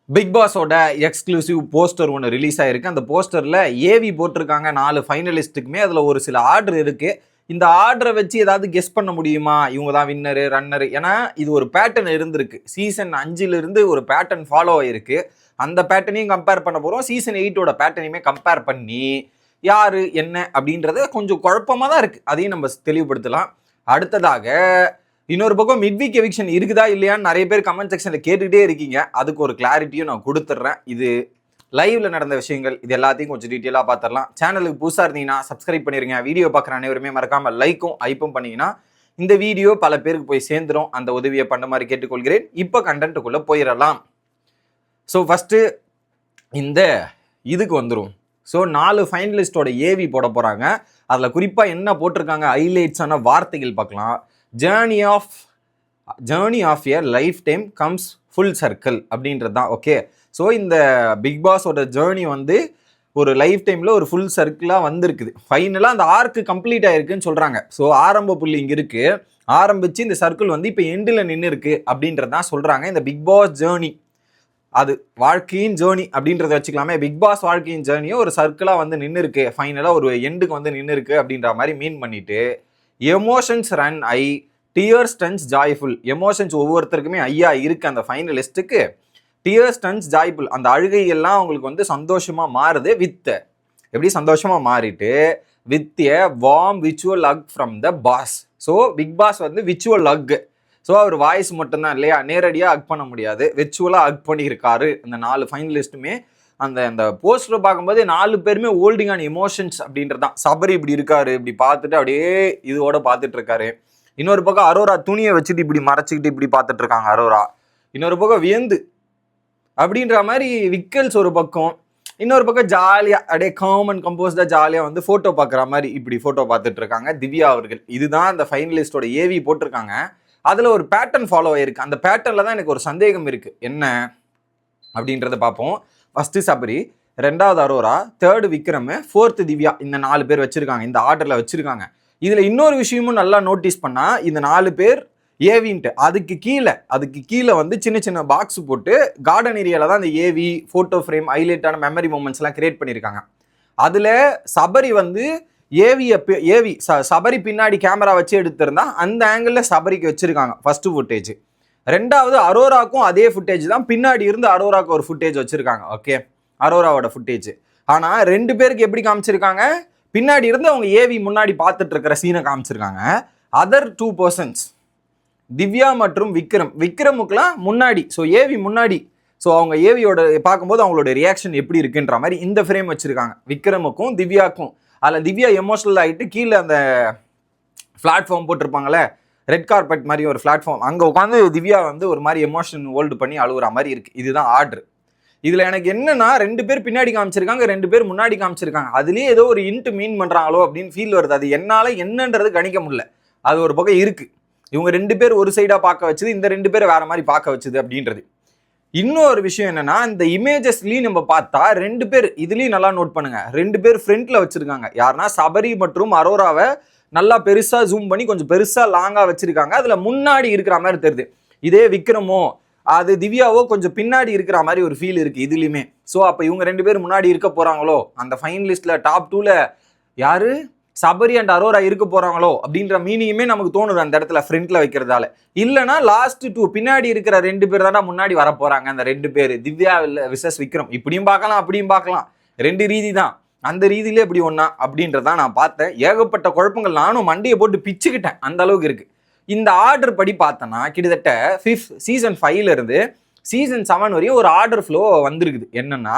Big பாஸோட exclusive poster ஒன்று release ஆயிருக்கு. அந்த போஸ்டரில் ஏவி போட்டிருக்காங்க 4 ஃபைனலிஸ்ட்டுக்குமே. அதில் ஒரு சில ஆர்டர் இருக்குது. இந்த ஆர்டரை வச்சு ஏதாவது கெஸ் பண்ண முடியுமா, இவங்க தான் வின்னரு ரன்னரு? ஏன்னா இது ஒரு பேட்டர்ன் இருந்திருக்கு. சீசன் 5லிருந்து ஒரு பேட்டர்ன் ஃபாலோ ஆயிருக்கு. அந்த பேட்டர்னையும் கம்பேர் பண்ண போகிறோம். சீசன் 8ஓட பேட்டர்னையுமே கம்பேர் பண்ணி யார் என்ன அப்படின்றது கொஞ்சம் குழப்பமாக தான் இருக்குது. அதையும் நம்ம தெளிவுபடுத்தலாம். அடுத்ததாக இன்னொரு பக்கம் மிட்வீக் எவிக்ஷன் இருக்குதா இல்லையான்னு நிறைய பேர் கமெண்ட் செக்ஷனில் கேட்டுக்கிட்டே இருக்கீங்க. அதுக்கு ஒரு கிளாரிட்டியும் நான் கொடுத்துட்றேன். இது லைவ்ல நடந்த விஷயங்கள், இது எல்லாத்தையும் கொஞ்சம் டீட்டெயிலாக பார்த்துடலாம். சேனலுக்கு புதுசாக இருந்தீங்கன்னா சப்ஸ்கிரைப் பண்ணிருங்க. வீடியோ பார்க்குற அனைவருமே மறக்காம லைக்கும் ஐப்பும் பண்ணீங்கன்னா இந்த வீடியோ பல பேருக்கு போய் சேர்ந்துடும். அந்த உதவியை பண்ண மாதிரி கேட்டுக்கொள்கிறேன். இப்போ கண்டென்ட்டுக்குள்ளே போயிடலாம். ஸோ ஃபஸ்ட்டு இந்த இதுக்கு வந்துடும். ஸோ 4 ஃபைனலிஸ்டோட ஏவி போட போகிறாங்க. அதில் குறிப்பாக என்ன போட்டிருக்காங்க ஹைலைட்ஸான வார்த்தைகள் பார்க்கலாம். Journey of a life time comes full circle அப்படின்றது தான். ஓகே, ஸோ இந்த பிக் பாஸோட ஜேர்னி வந்து ஒரு லைஃப் டைமில் ஒரு ஃபுல் சர்க்கிளாக வந்திருக்குது. ஃபைனலாக அந்த ஆர்க்கு கம்ப்ளீட் ஆகிருக்குன்னு சொல்கிறாங்க. ஸோ ஆரம்ப புள்ளி இங்கே இருக்குது. ஆரம்பித்து இந்த சர்க்கிள் வந்து இப்போ எண்டில் நின்று இருக்குது அப்படின்றது தான் சொல்கிறாங்க. இந்த பிக் பாஸ் ஜேர்னி, அது வாழ்க்கையின் ஜேர்னி அப்படின்றத வச்சுக்கலாமே. பிக் பாஸ் வாழ்க்கையின் ஜேர்னியோ ஒரு சர்க்கிளாக வந்து நின்று இருக்கு, ஃபைனலாக ஒரு எண்டுக்கு வந்து நின்று இருக்கு அப்படின்ற மாதிரி மீன் பண்ணிட்டு எமோஷன்ஸ் ரன் ஐ டியர்ஸ் டர்ன்ஸ் ஜாய்ஃபுல். எமோஷன்ஸ் ஒவ்வொருத்தருக்குமே ஐயா இருக்கு. அந்த ஃபைனலிஸ்ட்டுக்கு டியர்ஸ் டர்ன்ஸ் ஜாய்ஃபுல், அந்த அழுகையெல்லாம் அவங்களுக்கு வந்து சந்தோஷமாக மாறுது. எப்படி சந்தோஷமாக மாறிட்டு வித் எ வார்ம் விச்சுவல் hug from the boss. So big boss வந்து விச்சுவல் ஹக். ஸோ அவர் வாய்ஸ் மட்டும்தான் இல்லையா, நேரடியாக ஹக் பண்ண முடியாது, விர்ச்சுவலாக ஹக் பண்ணியிருக்காரு. இந்த 4 ஃபைனலிஸ்ட்டுமே அந்த போஸ்டரை பார்க்கும்போது 4 பேருமே ஹோல்டிங் ஆன் எமோஷன்ஸ் அப்படின்றதான். சபரி இப்படி இருக்காரு, இப்படி பார்த்துட்டு அப்படியே இதோட பார்த்துட்டு இருக்காரு. இன்னொரு பக்கம் அரோரா துணியை வச்சுட்டு இப்படி மறைச்சிக்கிட்டு இப்படி பார்த்துட்டு இருக்காங்க அரோரா. இன்னொரு பக்கம் வியந்து அப்படின்ற மாதிரி விக்கல்ஸ் ஒரு பக்கம். இன்னொரு பக்கம் ஜாலியாக அப்படியே காமன் கம்போஸ்டாக ஜாலியாக வந்து ஃபோட்டோ பார்க்குற மாதிரி இப்படி ஃபோட்டோ பார்த்துட்டு இருக்காங்க திவ்யா அவர்கள். இதுதான் அந்த ஃபைனலிஸ்டோட ஏவி போட்டிருக்காங்க. அதில் ஒரு பேட்டர்ன் ஃபாலோ ஆயிருக்கு. அந்த பேட்டர்னில் தான் எனக்கு ஒரு சந்தேகம் இருக்குது. என்ன அப்படின்றத பார்ப்போம். ஃபஸ்ட்டு சபரி, 2வது அரோரா, 3rd விக்ரம், 4th திவ்யா. இந்த 4 பேர் வச்சுருக்காங்க, இந்த ஆர்டரில் வச்சுருக்காங்க. இதில் இன்னொரு விஷயமும் நல்லா நோட்டீஸ் பண்ணால், இந்த 4 பேர் ஏவின்ட்டு அதுக்கு கீழே வந்து சின்ன சின்ன பாக்ஸ் போட்டு கார்டன் ஏரியாவில் தான் அந்த AV photo frame ஹைலைட்டான memory மூமெண்ட்ஸ்லாம் create பண்ணியிருக்காங்க. அதில் சபரி வந்து சபரி பின்னாடி கேமரா வச்சு எடுத்திருந்தா அந்த ஆங்கிளில் சபரிக்கு வச்சிருக்காங்க ஃபர்ஸ்ட் ஃபுட்டேஜ். 2வது அரோராக்கும் அதே ஃபுட்டேஜ் தான், பின்னாடி இருந்து அரோராக்கு ஒரு ஃபுட்டேஜ் வச்சிருக்காங்க. ஓகே, அரோராவோட ஃபுட்டேஜ். ஆனால் 2 பேருக்கு எப்படி காமிச்சிருக்காங்க, பின்னாடி இருந்து அவங்க ஏவி முன்னாடி பார்த்துட்டு இருக்கிற சீனை காமிச்சிருக்காங்க. அதர் 2 பர்சன்ஸ் திவ்யா மற்றும் விக்ரமுக்குலாம் முன்னாடி, ஸோ ஏவி முன்னாடி. ஸோ அவங்க ஏவியோட பார்க்கும்போது அவங்களோட ரியாக்ஷன் எப்படி இருக்குன்ற மாதிரி இந்த ஃப்ரேம் வச்சிருக்காங்க விக்ரமுக்கும் திவ்யாக்கும். அதில் திவ்யா எமோஷனல் ஆகிட்டு கீழே அந்த பிளாட்ஃபார்ம் போட்டிருப்பாங்களே, ரெட் கார்பெட் மாதிரி ஒரு பிளாட்ஃபார்ம், அங்கே உட்காந்து திவ்யா வந்து ஒரு மாதிரி எமோஷன் ஹோல்டு பண்ணி அழுகுற மாதிரி இருக்குது. இதுதான் ஆர்டர். இதில் எனக்கு என்னன்னா 2 பேர் பின்னாடி காமிச்சிருக்காங்க, 2 பேர் முன்னாடி காமிச்சிருக்காங்க. அதுலேயே ஏதோ ஒரு இன்ட்டு மீன் பண்ணுறாங்களோ அப்படின்னு ஃபீல் வருது. அது என்னால் என்னன்றது கணிக்க முடியல. அது ஒரு பக்கம் இருக்குது. இவங்க 2 பேர் ஒரு சைடாக பார்க்க வச்சுது, இந்த 2 பேர் வேற மாதிரி பார்க்க வச்சுது அப்படின்றது. இன்னொரு விஷயம் என்னன்னா, இந்த இமேஜஸ்லயும் நம்ம பார்த்தா 2 பேர் இதுலயும் நல்லா நோட் பண்ணுங்க, 2 பேர் ஃப்ரண்ட்ல வச்சிருக்காங்க. யாருன்னா சபரி மற்றும் அரோராவை நல்லா பெருசா ஜூம் பண்ணி கொஞ்சம் பெருசா லாங்கா வச்சிருக்காங்க. அதுல முன்னாடி இருக்கிற மாதிரி தெரியுது. இதே விக்ரமோ அது திவ்யாவோ கொஞ்சம் பின்னாடி இருக்கிற மாதிரி ஒரு ஃபீல் இருக்கு இதுலயுமே. ஸோ அப்போ இவங்க 2 பேர் முன்னாடி இருக்க போறாங்களோ, அந்த ஃபைனலிஸ்ட்ல டாப் 2ல யாரு சபரி அண்ட் அரோரா இருக்க போறாங்களோ அப்படின்ற மீனிங்குமே நமக்கு தோணுது அந்த இடத்துல ஃப்ரண்ட்ல வைக்கிறதால. இல்லைன்னா லாஸ்ட் 2 பின்னாடி இருக்கிற 2 பேர் தானே முன்னாடி வர போறாங்க. அந்த 2 பேர் திவ்யா விசஸ் விக்ரம், இப்படியும் பார்க்கலாம் அப்படியும் பார்க்கலாம், 2 ரீதி தான். அந்த ரீதியிலே இப்படி ஒன்னா அப்படின்றதான் நான் பார்த்தேன். ஏகப்பட்ட குழப்பங்கள், நானும் மண்டியை போட்டு பிச்சுக்கிட்டேன், அந்த அளவுக்கு இருக்கு. இந்த ஆர்டர் படி பார்த்தோன்னா கிட்டத்தட்ட சீசன் 5ல இருந்து சீசன் 7 வரையும் ஒரு ஆர்டர் ஃப்ளோ வந்திருக்குது. என்னன்னா,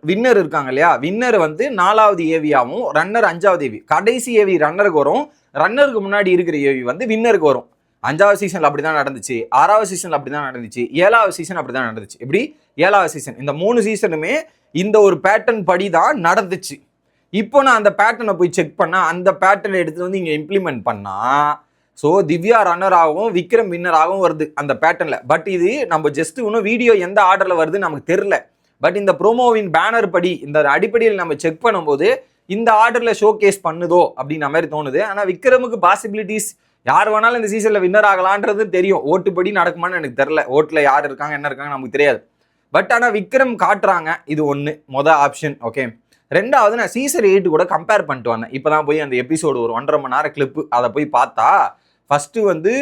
வின்னர் இருக்காங்க இல்லையா, வின்னர் வந்து 4வது ஏவியாவும் ரன்னர் 5வது ஏவி. கடைசி ஏவி ரன்னருக்கு வரும், ரன்னருக்கு முன்னாடி இருக்கிற ஏவி வந்து வின்னருக்கு வரும். 5வது சீசன்ல அப்படிதான் நடந்துச்சு, 6வது சீசன்ல அப்படிதான் நடந்துச்சு, 7வது சீசன் அப்படிதான் நடந்துச்சு. எப்படி 7வது சீசன், இந்த 3 சீசனுமே இந்த ஒரு பேட்டர்ன் படி தான் நடந்துச்சு. இப்போ நான் அந்த பேட்டர்னை போய் செக் பண்ணா, அந்த பேட்டர்னை எடுத்து வந்து இங்க இம்ப்ளிமெண்ட் பண்ணா, ஸோ திவ்யா ரன்னராகவும் விக்ரம் வின்னராகவும் வருது அந்த பேட்டர்ன்ல. பட் இது நம்ம ஜஸ்ட் இன்னும் வீடியோ எந்த ஆர்டர்ல வருதுன்னு நமக்கு தெரியல. பட் இந்த ப்ரோமோவின் பேனர் படி, இந்த அடிப்படையில் நம்ம செக் பண்ணும்போது இந்த ஆர்டர்ல ஷோ கேஸ் பண்ணுதோ அப்படின்ற மாதிரி தோணுது. ஆனால் விக்ரமுக்கு பாசிபிலிட்டிஸ் யார் வேணாலும் இந்த சீசன்ல வின்னர் ஆகலான்றது தெரியும். ஓட்டுப்படி நடக்குமான்னு எனக்கு தெரியல. ஓட்டுல யார் இருக்காங்க என்ன இருக்காங்க நமக்கு தெரியாது. பட் ஆனால் விக்ரம் காட்டுறாங்க. இது ஒன்று ஆப்ஷன். ஓகே, ரெண்டாவது நான் சீசன் 8 கூட கம்பேர் பண்ணிட்டு வந்தேன். இப்போ தான் போய் அந்த எபிசோடு ஒரு 1.5 மணி நேரம் கிளிப்பு அதை போய் பார்த்தா ஃபஸ்ட்டு வந்து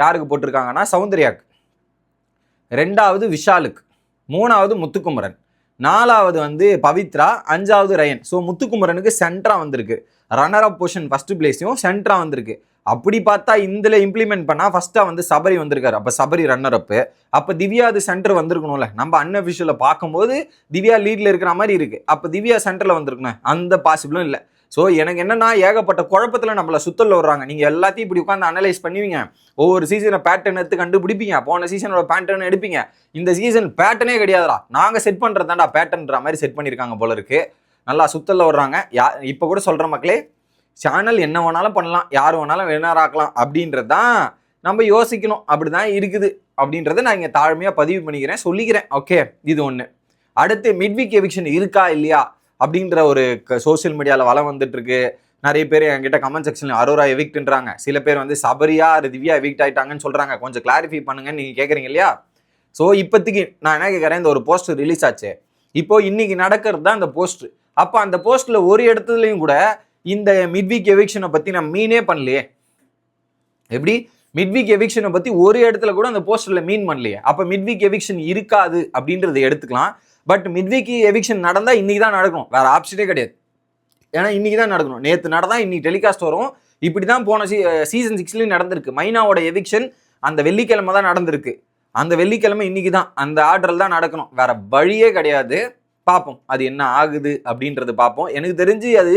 யாருக்கு போட்டிருக்காங்கன்னா சௌந்தர்யாக்கு, ரெண்டாவது விஷாலுக்கு, மூணாவது முத்துக்குமரன், நாலாவது வந்து பவித்ரா, அஞ்சாவது ரயன். ஸோ முத்துக்குமரனுக்கு சென்டரா வந்திருக்கு. ரன்னர் அப் பொசிஷன் ஃபர்ஸ்ட் பிளேஸையும் சென்டரா வந்திருக்கு. அப்படி பார்த்தா இதில் இம்ப்ளிமெண்ட் பண்ணால் ஃபர்ஸ்ட்டாக வந்து சபரி வந்திருக்காரு. அப்போ சபரி ரன்னர் அப்பு. அப்போ திவ்யா அது சென்டர் வந்திருக்கணும்ல. நம்ம அன்அஃபிஷியலை பார்க்கும்போது திவ்யா லீடில் இருக்கிற மாதிரி இருக்கு. அப்போ திவ்யா சென்டரில் வந்திருக்கணும். அந்த பாசிபிளும் இல்லை. ஸோ எனக்கு என்னன்னா ஏகப்பட்ட குழப்பத்தில் நம்மளை சுத்தல வர்றாங்க. நீங்கள் எல்லாத்தையும் இப்படி உட்காந்து அனலைஸ் பண்ணுவீங்க. ஒவ்வொரு சீசனை பேட்டர்ன் எடுத்து கண்டுபிடிப்பீங்க. போன சீசனோட பேட்டர்ன் எடுப்பீங்க. இந்த சீசன் பேட்டர்னே கிடையாதுடா, நாங்கள் செட் பண்ணுறதாண்டா பேட்டர்ன்ற மாதிரி செட் பண்ணியிருக்காங்க போல இருக்கு. நல்லா சுத்தல வர்றாங்க. இப்போ கூட சொல்கிற மக்களே, சேனல் என்ன வேணாலும் பண்ணலாம், யார் வேணாலும் வின்னர் ஆக்கலாம் அப்படின்றது தான் நம்ம யோசிக்கணும். அப்படி தான் இருக்குது அப்படின்றத நான் இங்கே தாழ்மையாக பதிவு பண்ணிக்கிறேன், சொல்லிக்கிறேன். ஓகே, இது ஒன்று. அடுத்து மிட்வீக் எவிக்ஷன் இருக்கா இல்லையா அப்படின்ற ஒரு சோசியல் மீடியாவில் வளம் வந்துட்டு இருக்கு. நிறைய பேர் என்கிட்ட கமெண்ட் செக்ஷனில் அரோரா எவிக்ட்ன்றாங்க. சில பேர் வந்து சபரியா திவ்யா எவிக்ட் ஆகிட்டாங்கன்னு சொல்கிறாங்க. கொஞ்சம் கிளாரிஃபை பண்ணுங்கன்னு நீங்கள் கேட்குறீங்க இல்லையா? ஸோ இப்போதைக்கு நான் என்ன கேட்குறேன், இந்த ஒரு போஸ்டர் ரிலீஸ் ஆச்சு. இப்போ இன்னைக்கு நடக்கிறது தான் இந்த போஸ்ட். அப்போ அந்த போஸ்ட்டில் ஒரு இடத்துலையும் கூட இந்த மிட்வீக் எவிக்ஷனை பற்றி நான் மீனே பண்ணலையே. எப்படி மிட்வீக் எவிக்ஷனை பற்றி ஒரு இடத்துல கூட அந்த போஸ்டரில் மீன் பண்ணலையே. அப்போ மிட்வீக் எவிக்ஷன் இருக்காது அப்படின்றத எடுத்துக்கலாம். பட் மிட்வீக் எவிக்ஷன் நடந்தால் இன்னைக்கு தான் நடக்கணும், வேற ஆப்ஷனே கிடையாது. ஏன்னா இன்னைக்கு தான் நடக்கணும். நேற்று நடந்தா இன்னைக்கு டெலிகாஸ்ட் வரும். இப்படி தான் போன சீசன் 6லையும் நடந்திருக்கு. மைனாவோட எவிக்ஷன் அந்த வெள்ளிக்கிழமை தான் நடந்திருக்கு. அந்த வெள்ளிக்கிழமை இன்னைக்கு தான் அந்த ஆர்டரில் தான் நடக்கணும், வேற வழியே கிடையாது. பார்ப்போம் அது என்ன ஆகுது அப்படின்றது பார்ப்போம். எனக்கு தெரிஞ்சு அது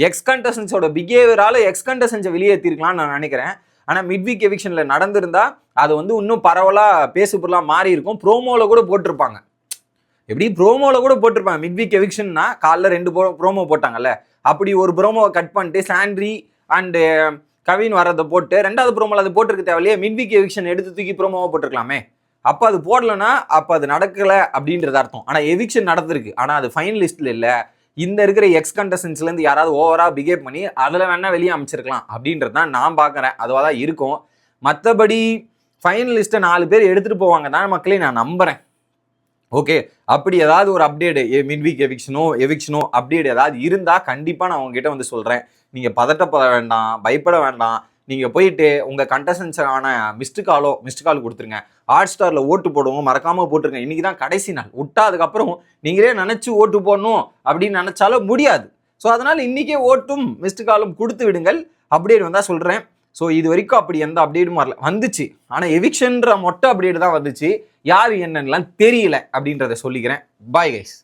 எக்ஸ் கண்டஸ்டன்ஸோட பிஹேவியரால எக்ஸ் கண்டஸ்டன்ஸை வெளியேற்றிருக்கலாம்னு நான் நினைக்கிறேன். ஆனால் மிட்வீக் எவிக்ஷனில் நடந்திருந்தா அது வந்து இன்னும் பரவலாக பேசுபொருளாக மாறி இருக்கும். ப்ரோமோவில் கூட போட்டிருப்பாங்க. எப்படி ப்ரோமோவில் கூட போட்டிருப்பாங்க. மிட்வீக் எவிக்ஷன்னா காலைல 2 ப்ரோமோ போட்டாங்கல்ல, அப்படி ஒரு ப்ரோமோவை கட் பண்ணிட்டு சாண்ட்ரி அண்டு கவின் வரதை போட்டு 2வது ப்ரோமோவில் அது போட்டிருக்க தேவையில்லையே. மிட்வீக் எவிக்ஷன் எடுத்து தூக்கி ப்ரோமோவை போட்டிருக்கலாமே. அப்போ அது போடலைன்னா அப்போ அது நடக்கலை அப்படின்றது அர்த்தம். ஆனால் எவிக்ஷன் நடந்திருக்கு, ஆனால் அது ஃபைனலிஸ்டில் இல்லை. இந்த இருக்கிற எக்ஸ் கண்டஸ்டன்ஸ்லேருந்து யாராவது ஓவராக பிஹேவ் பண்ணி அதில் வேணால் வெளியே அமைச்சிருக்கலாம் அப்படின்றது தான் நான் பார்க்குறேன். அதுவாக தான் இருக்கும். மற்றபடி ஃபைனலிஸ்ட்டை 4 பேர் எடுத்துகிட்டு போவாங்க தான் மக்களே நான் நம்புகிறேன். ஓகே, அப்படி ஏதாவது ஒரு அப்டேட் மிட்வீக் எவிக்ஷனோ அப்டேட் ஏதாவது இருந்தால் கண்டிப்பாக நான் உங்ககிட்ட வந்து சொல்கிறேன். நீங்கள் பதட்டப்பட வேண்டாம், பயப்பட வேண்டாம். நீங்கள் போயிட்டு உங்கள் கண்டஸ்டன்ஸான மிஸ்டு கால் கொடுத்துருங்க. ஹாட் ஸ்டாரில் ஓட்டு போடுவோம், மறக்காமல் போட்டுருங்க. இன்றைக்கி தான் கடைசி நாள். விட்டா அதுக்கப்புறம் நீங்களே நினச்சி ஓட்டு போடணும் அப்படின்னு நினச்சாலும் முடியாது. ஸோ அதனால் இன்றைக்கே ஓட்டும் மிஸ்டு காலும் கொடுத்து விடுங்கள். அப்டேட் வந்தால் சொல்கிறேன். ஸோ இது வரைக்கும் அப்படி எந்த அப்டேட்டும் வரல. வந்துச்சு, ஆனால் எவிக்ஷன்ற மொட்டை அப்டேட் தான் வந்துச்சு. யார் என்னன்னெலாம் தெரியல அப்படின்றத சொல்லிக்கிறேன். Bye guys.